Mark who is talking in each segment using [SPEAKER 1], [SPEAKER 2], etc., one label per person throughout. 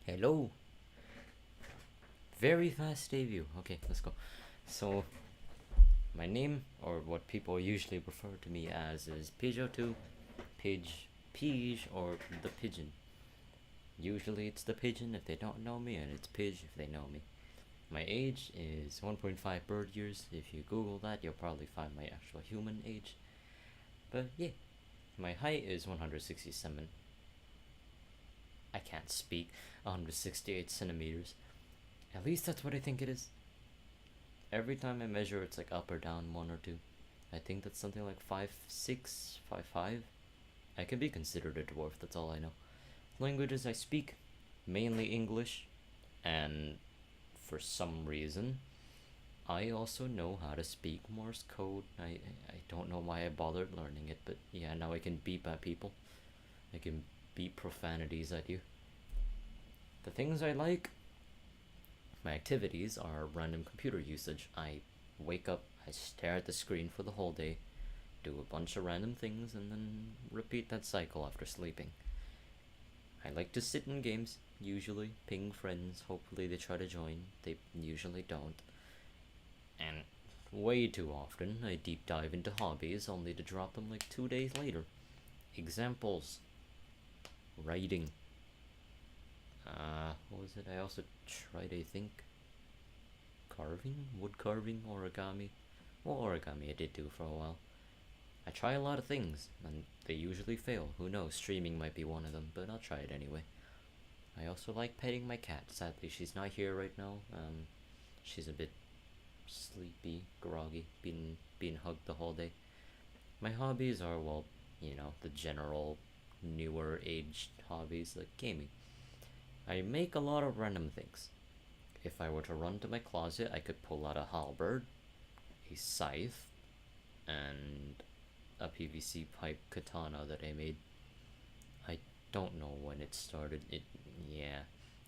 [SPEAKER 1] Hello. Very fast debut. Okay, let's go. So, my name, or what people usually refer to me as, is Pigeon, Pige, or the Pigeon. Usually it's the Pigeon if they don't know me, and it's Pidge if they know me. My age is 1.5 bird years. If you Google that, you'll probably find my actual human age. But yeah, my height is 167. I can't speak. 168 centimeters. At least that's what I think it is. Every time I measure, it's like up or down one or two. I think that's something like 5'6", 5'5". I can be considered a dwarf, that's all I know. Languages I speak, mainly English, and for some reason, I also know how to speak Morse code. I don't know why I bothered learning it, but yeah, now I can beep at people. I can beep profanities at you. The things I like, my activities are random computer usage. I wake up, I stare at the screen for the whole day, do a bunch of random things, and then repeat that cycle after sleeping. I like to sit in games, usually, ping friends, hopefully they try to join. They usually don't. And way too often, I deep dive into hobbies only to drop them like 2 days later. Examples: writing. What was it? I also tried, I think, carving, wood carving, origami. Well, origami I did do for a while. I try a lot of things, and they usually fail. Who knows, streaming might be one of them, but I'll try it anyway. I also like petting my cat. Sadly, she's not here right now. She's a bit sleepy, groggy, being hugged the whole day. My hobbies are, well, the general newer aged hobbies like gaming. I make a lot of random things. If I were to run to my closet, I could pull out a halberd, a scythe, and a PVC pipe katana that I made. I don't know when it started. Yeah,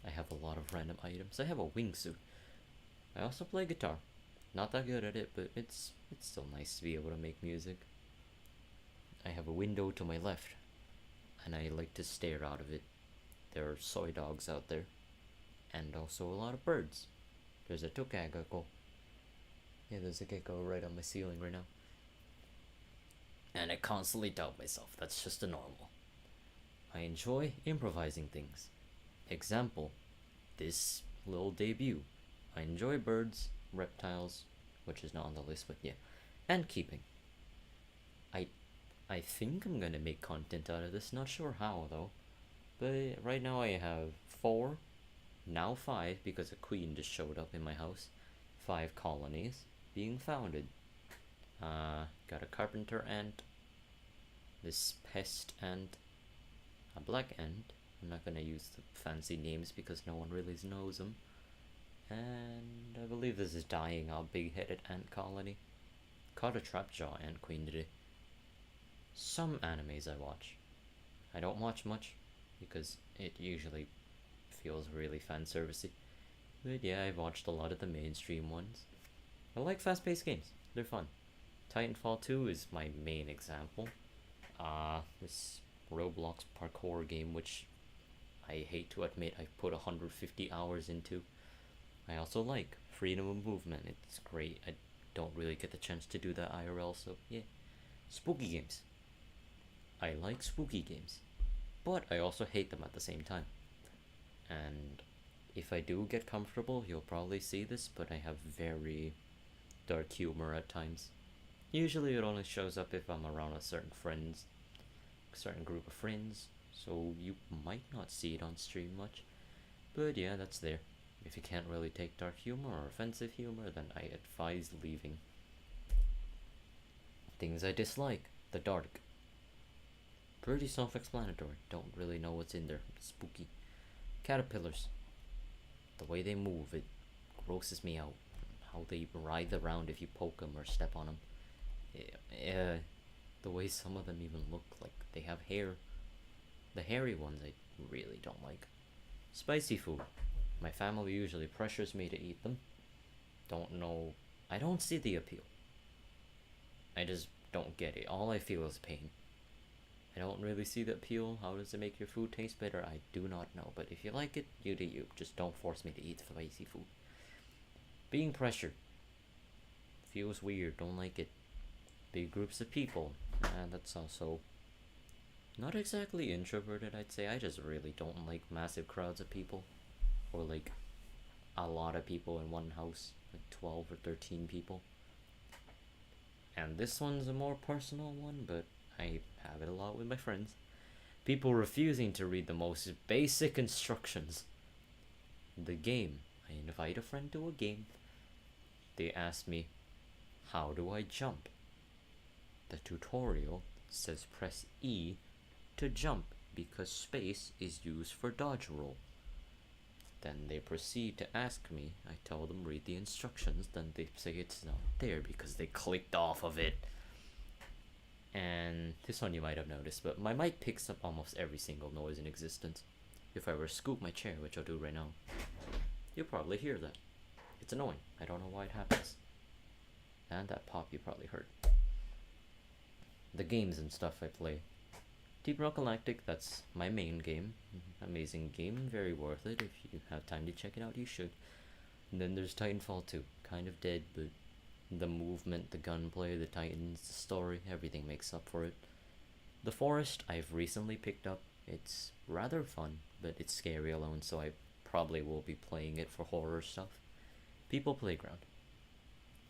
[SPEAKER 1] I have a lot of random items. I have a wingsuit. I also play guitar. Not that good at it, but it's still nice to be able to make music. I have a window to my left, and I like to stare out of it. There are soy dogs out there, and also a lot of birds. There's a tukagako. Yeah, there's a gecko right on my ceiling right now. And I constantly doubt myself. That's just a normal. I enjoy improvising things. Example, this little debut. I enjoy birds, reptiles, which is not on the list, but yeah, and keeping. I I think I'm gonna make content out of this. Not sure how though. But right now I have four, now five because a queen just showed up in my house. 5 colonies being founded. Got a carpenter ant, this pest ant, a black ant. I'm not gonna use the fancy names because no one really knows them. And I believe this is dying out big-headed ant colony. Caught a trapjaw ant queen today. Some animes I watch. I don't watch much because it usually feels really fan servicey. But yeah, I've watched a lot of the mainstream ones. I like fast-paced games. They're fun. Titanfall 2 is my main example. This Roblox parkour game, which I hate to admit I've put 150 hours into. I also like freedom of movement. It's great. I don't really get the chance to do that IRL, so yeah. Spooky games. I like spooky games, but I also hate them at the same time. And if I do get comfortable, you'll probably see this, but I have very dark humor at times. Usually it only shows up if I'm around a certain group of friends, so you might not see it on stream much. But yeah, that's there. If you can't really take dark humor or offensive humor, then I advise leaving. Things I dislike: the dark. Pretty self-explanatory. Don't really know what's in there. Spooky. Caterpillars. The way they move, it grosses me out. How they writhe around if you poke them or step on them. Yeah, the way some of them even look like they have hair. The hairy ones I really don't like. Spicy food. My family usually pressures me to eat them. Don't know. I don't see the appeal. I just don't get it. All I feel is pain. I don't really see the appeal. How does it make your food taste better? I do not know. But if you like it, you do you. Just don't force me to eat spicy food. Being pressured feels weird. Don't like it. Big groups of people. And that's also not exactly introverted, I'd say. I just really don't like massive crowds of people. Or like a lot of people in one house. Like 12 or 13 people. And this one's a more personal one, but I have it a lot with my friends. People refusing to read the most basic instructions. The game. I invite a friend to a game. They ask me, how do I jump? The tutorial says press E to jump because space is used for dodge roll. Then they proceed to ask me. I tell them read the instructions. Then they say it's not there because they clicked off of it. And this one you might have noticed, but my mic picks up almost every single noise in existence. If I were to scoop my chair, which I'll do right now, you'll probably hear that. It's annoying. I don't know why it happens. And that pop you probably heard. The games and stuff I play. Deep Rock Galactic, that's my main game. Amazing game, very worth it. If you have time to check it out, you should. And then there's Titanfall 2. Kind of dead, but the movement, the gunplay, the Titans, the story, everything makes up for it. The Forest, I've recently picked up. It's rather fun, but it's scary alone, so I probably will be playing it for horror stuff. People Playground.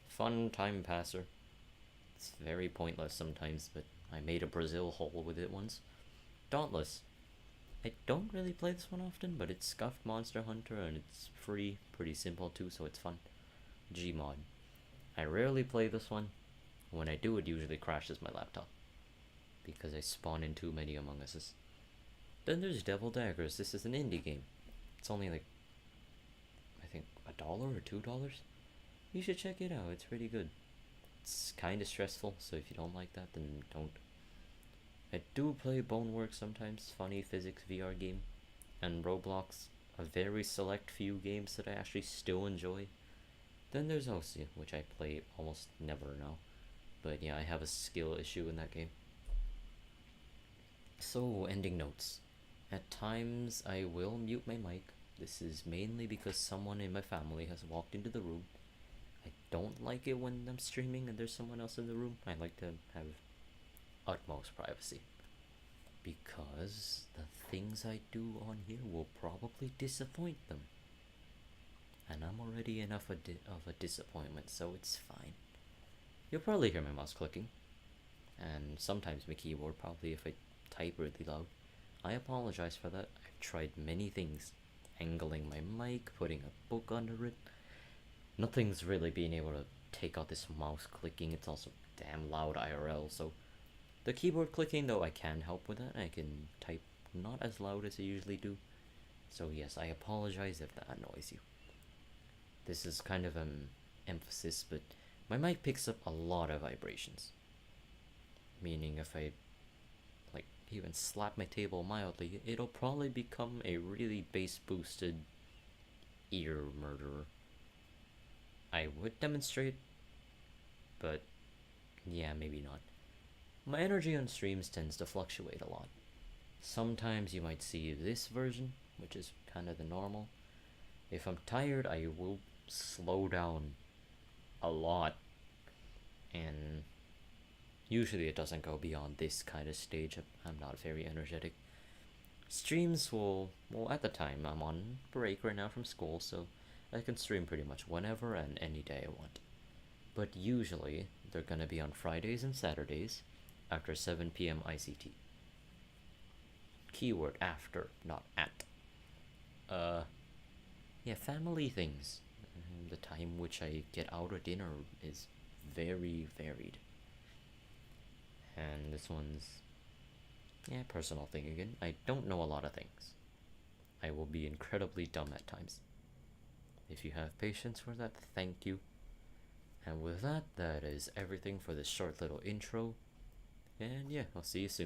[SPEAKER 1] Fun time passer. It's very pointless sometimes, but I made a Brazil hole with it once. Dauntless. I don't really play this one often, but it's Scuffed Monster Hunter and it's free, pretty simple too, so it's fun. Gmod. I rarely play this one. When I do, it usually crashes my laptop because I spawn in too many Among Us's. Then there's Devil Daggers. This is an indie game. It's only like, I think, $1 or $2. You should check it out. It's pretty good. It's kind of stressful, so if you don't like that, then don't. I do play Boneworks sometimes, funny physics VR game, and Roblox, a very select few games that I actually still enjoy. Then there's OC, which I play almost never now, but yeah, I have a skill issue in that game. So, ending notes. At times, I will mute my mic. This is mainly because someone in my family has walked into the room. I don't like it when I'm streaming and there's someone else in the room. I like to have utmost privacy. Because the things I do on here will probably disappoint them. And I'm already enough of a disappointment, so it's fine. You'll probably hear my mouse clicking. And sometimes my keyboard, probably if I type really loud. I apologize for that. I've tried many things. Angling my mic, putting a book under it. Nothing's really been able to take out this mouse clicking. It's also damn loud IRL, so the keyboard clicking, though, I can help with that. I can type not as loud as I usually do. So yes, I apologize if that annoys you. This is kind of an emphasis, but my mic picks up a lot of vibrations. Meaning if I like even slap my table mildly, it'll probably become a really bass boosted ear murderer. I would demonstrate, but yeah, maybe not. My energy on streams tends to fluctuate a lot. Sometimes you might see this version, which is kind of the normal. If I'm tired, I will slow down a lot, and usually it doesn't go beyond this kind of stage. I'm not very energetic. Streams will, well, at the time, I'm on break right now from school, so I can stream pretty much whenever and any day I want. But usually, they're gonna be on Fridays and Saturdays after 7 p.m. ICT. Keyword after, not at. Yeah, family things. The time which I get out of dinner is very varied. And this one's, yeah, personal thing again. I don't know a lot of things. I will be incredibly dumb at times. If you have patience for that, thank you. And with that, that is everything for this short little intro. And yeah, I'll see you soon.